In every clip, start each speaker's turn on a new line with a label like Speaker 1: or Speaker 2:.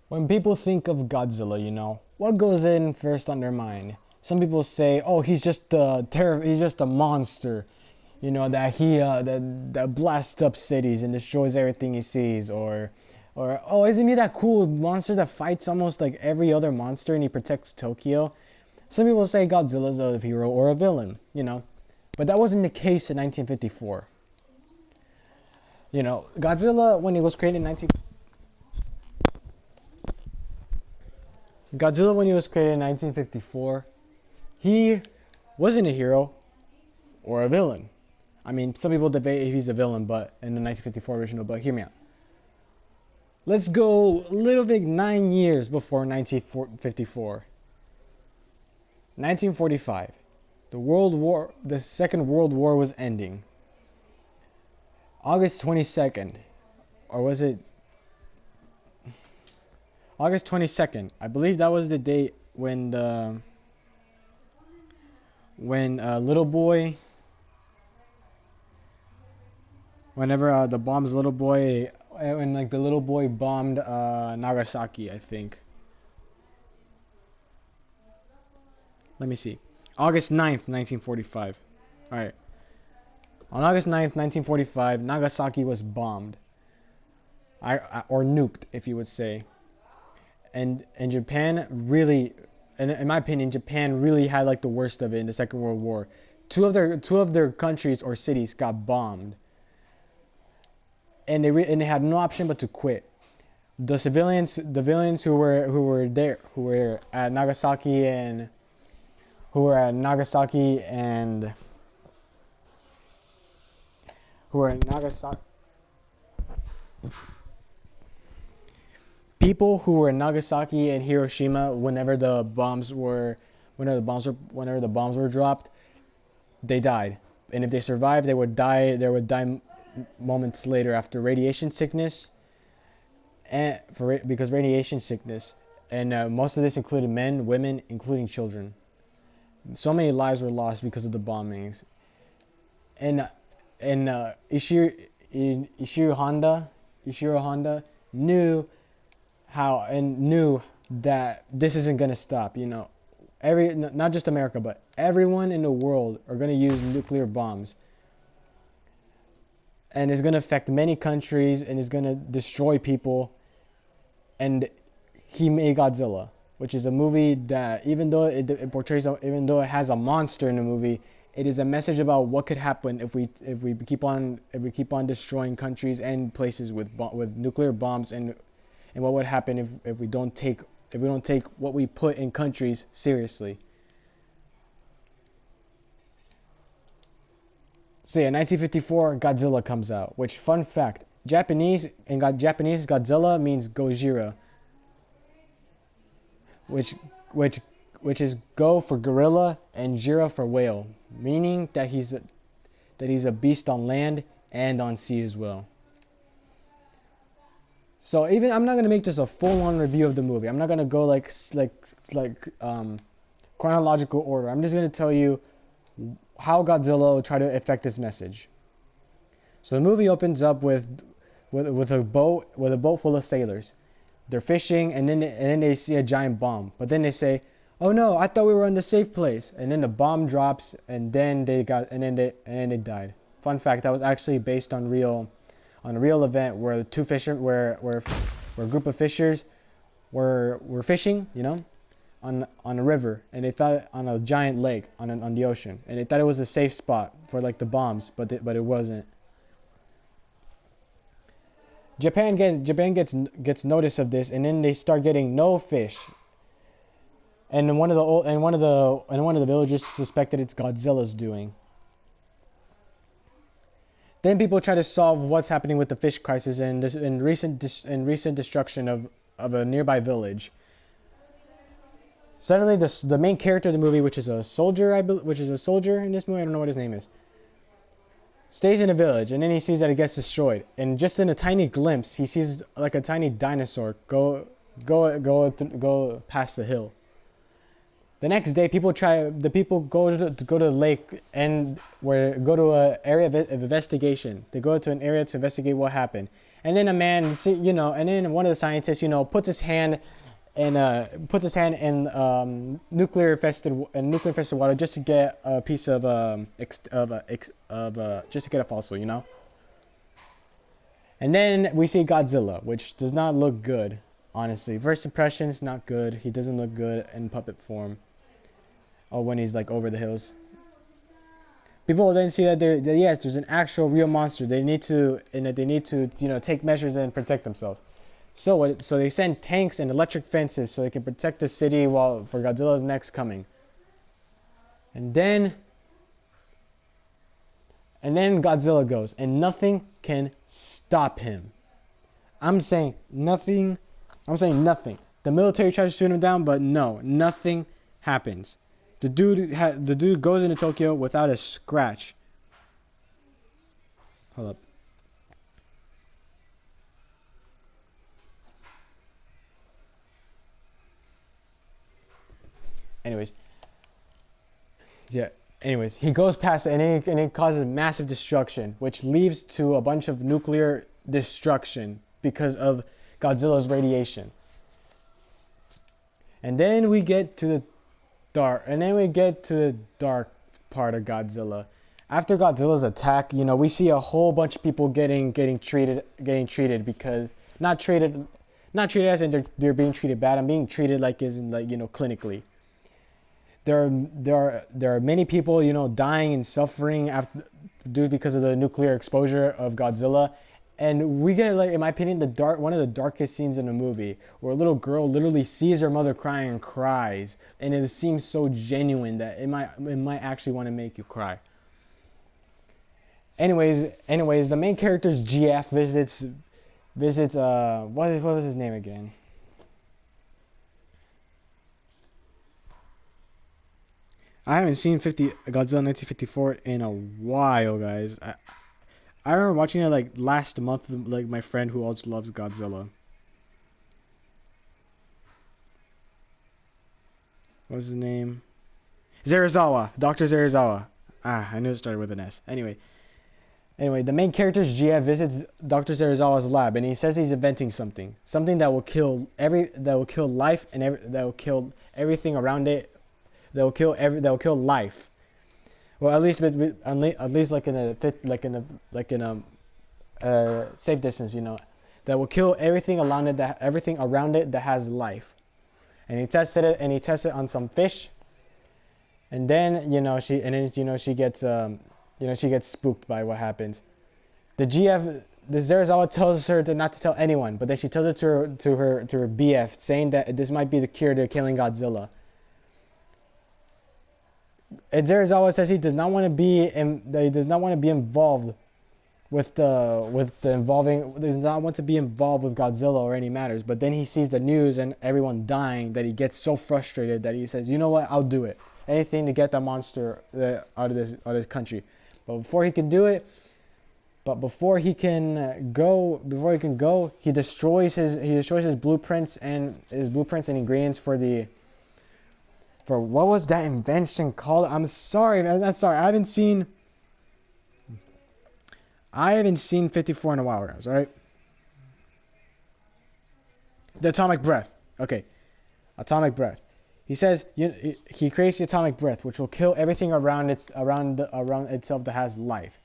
Speaker 1: When people think of Godzilla, what goes in first on their mind? Some people say, "Oh, he's just he's just a monster, that blasts up cities and destroys everything he sees," or "Oh, isn't he that cool monster that fights almost like every other monster and he protects Tokyo?" Some people say Godzilla's a hero or a villain. But that wasn't the case in 1954. Godzilla when he was created in 19 Godzilla when he was created in 1954, he wasn't a hero or a villain. I mean, some people debate if he's a villain, but in the 1954 original, but hear me out. Let's go a little bit 9 years before 1954. 1945. The Second World War was ending. August 22nd, or was it August 22nd? I believe that was the date when little boy, whenever the bombs little boy, when like the little boy bombed Nagasaki, I think. Let me see. August 9th, 1945. All right. On August 9th, 1945, Nagasaki was bombed. Or nuked, if you would say. And Japan really, in my opinion, Japan really had like the worst of it in the Second World War. Two of their countries or cities got bombed, and they had no option but to quit. The civilians who were at Nagasaki and who were at Nagasaki and who were in Nagasaki. People who were in Nagasaki and Hiroshima, whenever the bombs were dropped, they died. And if they survived, they would die. They would die moments later after radiation sickness, because radiation sickness, and most of this included men, women, including children. So many lives were lost because of the bombings. And Ishiro Honda knew that this isn't gonna stop. Not just America, but everyone in the world are gonna use nuclear bombs, and it's gonna affect many countries, and it's gonna destroy people. And he made Godzilla, which is a movie that even though even though it has a monster in the movie, it is a message about what could happen if we keep on destroying countries and places with nuclear bombs, and what would happen if we don't take what we put in countries seriously. So yeah, 1954, Godzilla comes out. Which, fun fact, Japanese Godzilla means Gojira, which is go for gorilla and jira for whale, meaning that he's a beast on land and on sea as well. So even I'm not gonna make this a full-on review of the movie. I'm not gonna go like chronological order. I'm just gonna tell you how Godzilla will try to affect this message. So the movie opens up with a boat full of sailors. They're fishing, and then they see a giant bomb. But then they say, "Oh no, I thought we were in the safe place." And then the bomb drops, and then they died. Fun fact: that was actually based on a real event where a group of fishers were fishing, on a river, and they thought on a giant lake on the ocean, and they thought it was a safe spot for like the bombs, but it wasn't. Japan gets notice of this, and then they start getting no fish. And one of the villagers suspected it's Godzilla's doing. Then people try to solve what's happening with the fish crisis and recent destruction of a nearby village. Suddenly, the main character of the movie, which is a soldier in this movie, I don't know what his name is, stays in a village, and then he sees that it gets destroyed. And just in a tiny glimpse, he sees like a tiny dinosaur go past the hill. The next day, people go to the lake and go to an area of investigation. They go to an area to investigate what happened, And then a man, and then one of the scientists, puts his hand in nuclear infested water just to get a piece of just to get a fossil. And then we see Godzilla, which does not look good, honestly. First impressions, not good. He doesn't look good in puppet form, or when he's like over the hills. People then see that yes, there's an actual real monster. They need to take measures and protect themselves. So they send tanks and electric fences so they can protect the city for Godzilla's next coming. And then Godzilla goes, and nothing can stop him. I'm saying nothing. The military tries to shoot him down, but no, nothing happens. The dude goes into Tokyo without a scratch. Hold up. Anyways, he goes past it, and it causes massive destruction, which leads to a bunch of nuclear destruction because of Godzilla's radiation. And then we get to the dark part of Godzilla. After Godzilla's attack, we see a whole bunch of people getting treated because not treated as in they're being treated bad. I'm being treated like as in clinically. There are many people dying and suffering due because of the nuclear exposure of Godzilla. And we get, in my opinion, one of the darkest scenes in the movie, where a little girl literally sees her mother crying and cries, and it seems so genuine that it might actually want to make you cry. Anyways, the main character's GF visits what was his name again? I haven't seen Godzilla 1954 in a while, guys. I remember watching it last month, my friend who also loves Godzilla. What was his name? Serizawa, Dr. Serizawa. I knew it started with an S. Anyway, the main character's GF visits Dr. Serizawa's lab, and he says he's inventing something that will kill life and that will kill everything around it. That will kill life. Well, at least in a safe distance, that will kill everything around it that has life. And he tested it on some fish. And then she gets spooked by what happens. The Serizawa tells her not to tell anyone, but then she tells it to her BF, saying that this might be the cure to killing Godzilla. And Serizawa says he does not want to be involved with Godzilla or any matters. But then he sees the news and everyone dying that he gets so frustrated that he says, "You know what? I'll do it. Anything to get that monster out of this country." But before he can go, he destroys his blueprints and ingredients for what was that invention called? I'm sorry. I haven't seen 54 in a while, guys. All right. The atomic breath. Okay. Atomic breath. He says he creates the atomic breath, which will kill everything around itself that has life.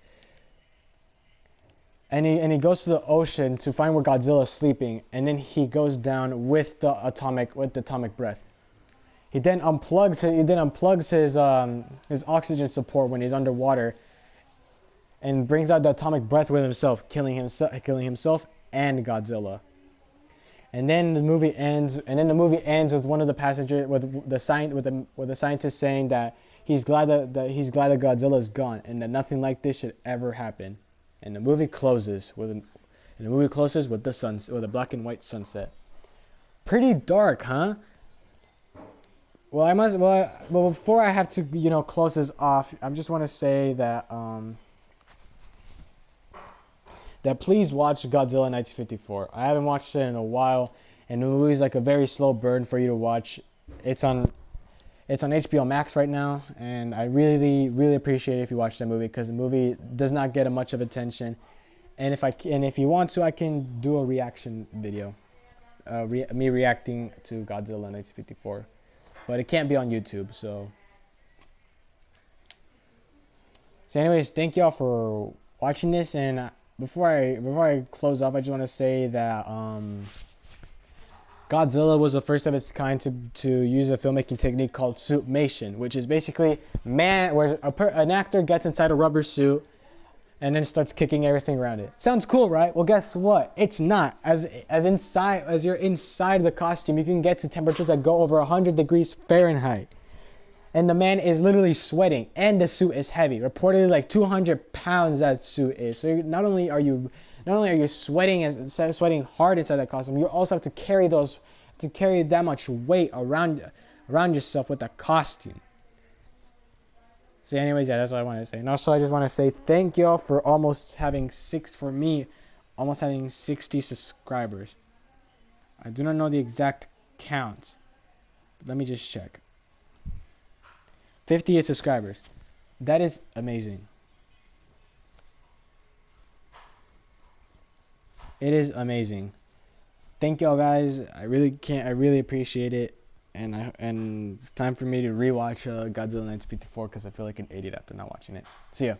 Speaker 1: And he goes to the ocean to find where Godzilla is sleeping, and then he goes down with the atomic breath. He then unplugs his oxygen support when he's underwater, and brings out the atomic breath with himself, killing himself and Godzilla. And then the movie ends with one of the passengers, with the scientist saying that he's glad that Godzilla is gone and that nothing like this should ever happen. And the movie closes with a black and white sunset. Pretty dark, huh? Well, before I have to, close this off, I just want to say that please watch Godzilla 1954. I haven't watched it in a while, and the movie's like a very slow burn for you to watch. It's on HBO Max right now, and I really, really appreciate it if you watch that movie, because the movie does not get much of attention, And if you want to, I can do a reaction video, me reacting to Godzilla 1954, but it can't be on YouTube. So anyways, thank y'all for watching this. And before I close off, I just want to say that Godzilla was the first of its kind to use a filmmaking technique called suitmation, which is basically where an actor gets inside a rubber suit and then starts kicking everything around it. Sounds cool, right? Well, guess what? It's not. As you're inside the costume, you can get to temperatures that go over 100 degrees Fahrenheit. And the man is literally sweating, and the suit is heavy. Reportedly, like 200 pounds that suit is. So not only are you sweating hard inside that costume, you also have to carry that much weight around yourself with that costume. So anyways, yeah, that's what I wanted to say. And also, I just want to say thank y'all for almost having 60 subscribers. I do not know the exact count, but let me just check. 58 subscribers. That is amazing. It is amazing. Thank y'all guys. I really appreciate it. And time for me to rewatch Godzilla 1954 because I feel like an idiot after not watching it. See ya.